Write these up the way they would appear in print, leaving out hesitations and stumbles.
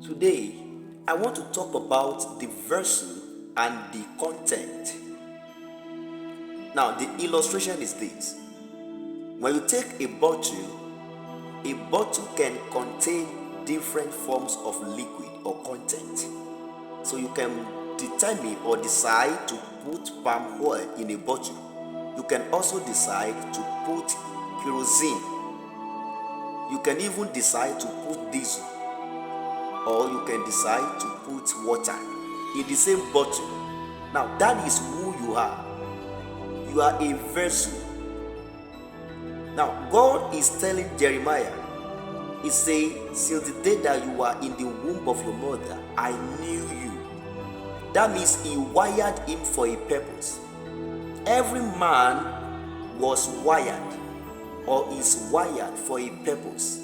Today, I want to talk about the vessel and the content. Now, the illustration is this. When you take a bottle can contain different forms of liquid or content. So you can determine or decide to put palm oil in a bottle. You can also decide to put kerosene. You can even decide to put diesel, or you can decide to put water in the same bottle. Now that is who you are. You are a vessel. Now God is telling Jeremiah, he says, since the day that you were in the womb of your mother, I knew you. That means he wired him for a purpose. Every man was wired or is wired for a purpose.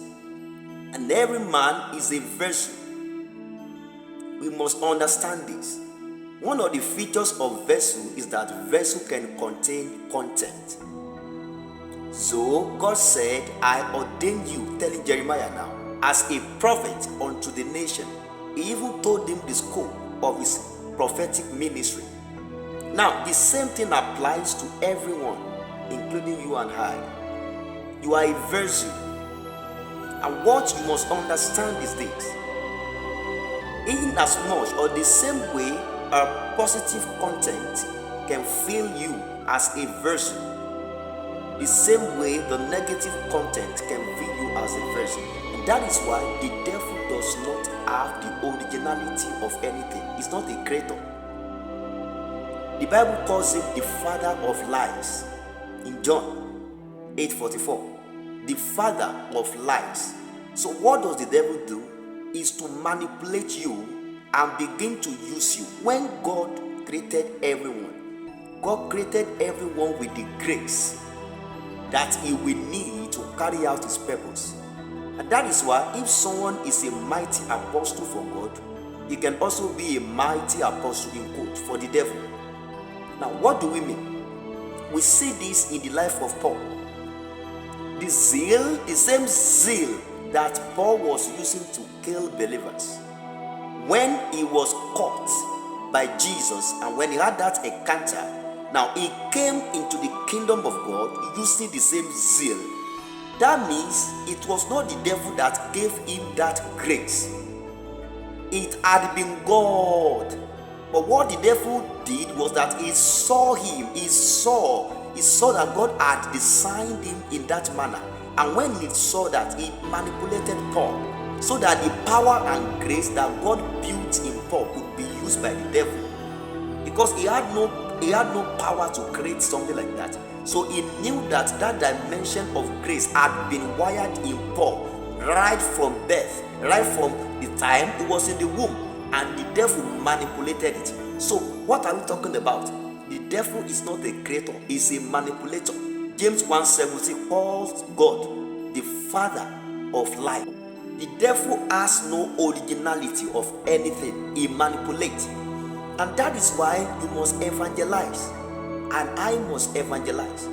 And every man is a vessel. We must understand this. One of the features of vessel is that vessel can contain content. So God said, I ordained you, telling Jeremiah now, as a prophet unto the nation. He even told him the scope of his prophetic ministry. Now, the same thing applies to everyone, including you and I. You are a vessel. And what you must understand is this. In as much or the same way a positive content can fill you as a vessel, the same way the negative content can fill you as a vessel. And that is why the devil does not have the originality of anything. He's not a creator. The Bible calls him the father of lies in John 8:44. The father of lies. So what does the devil do? Is to manipulate you and begin to use you. When God created everyone, God created everyone with the grace that he will need to carry out his purpose. And that is why if someone is a mighty apostle for God, he can also be a mighty apostle in quote for the devil. Now what do we mean? We see this in the life of Paul. The zeal, the same zeal that Paul was using to kill believers, when he was caught by Jesus and when he had that encounter, now he came into the kingdom of God using the same zeal. That means it was not the devil that gave him that grace. It had been God. But what the devil did was that he saw him, he saw that God had designed him in that manner. And when he saw that, he manipulated Paul so that the power and grace that God built in Paul could be used by the devil. Because he had no power to create something like that. So he knew that that dimension of grace had been wired in Paul right from birth, right from the time he was in the womb, and the devil manipulated it. So what are we talking about? The devil is not a creator, he's a manipulator. James 1:17 calls God the father of lies. The devil has no originality of anything. He manipulates. And that is why you must evangelize. And I must evangelize.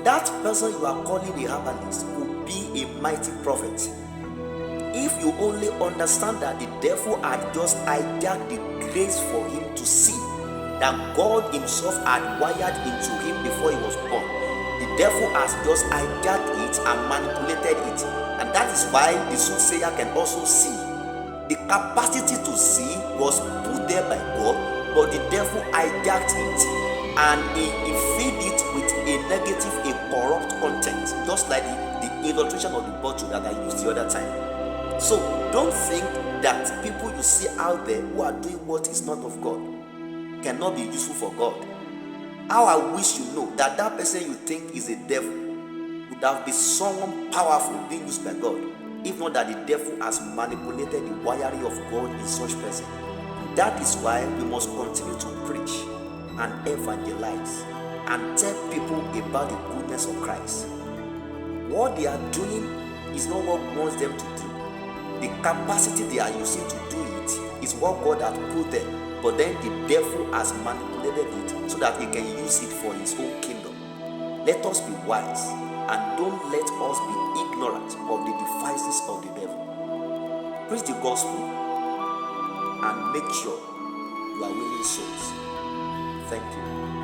That person you are calling a herbalist could be a mighty prophet. If you only understand that the devil had just hijacked the grace for him to see that God himself had wired into him before he was born. The devil has just hijacked it and manipulated it. And that is why the soothsayer can also see. The capacity to see was put there by God, but the devil hijacked it and he fed it with a negative, a corrupt content, just like the illustration of the bottle that I used the other time. So don't think that people you see out there who are doing what is not of God cannot be useful for God. How I wish you know that that person you think is a devil would have been someone powerful being used by God, if not that the devil has manipulated the wiring of God in such person. That is why we must continue to preach and evangelize and tell people about the goodness of Christ. What they are doing is not what God wants them to do. The capacity they are using to do it is what God has put there. But then the devil has manipulated it so that he can use it for his own kingdom. Let us be wise and don't let us be ignorant of the devices of the devil. Preach the gospel. and make sure you are winning souls. Thank you.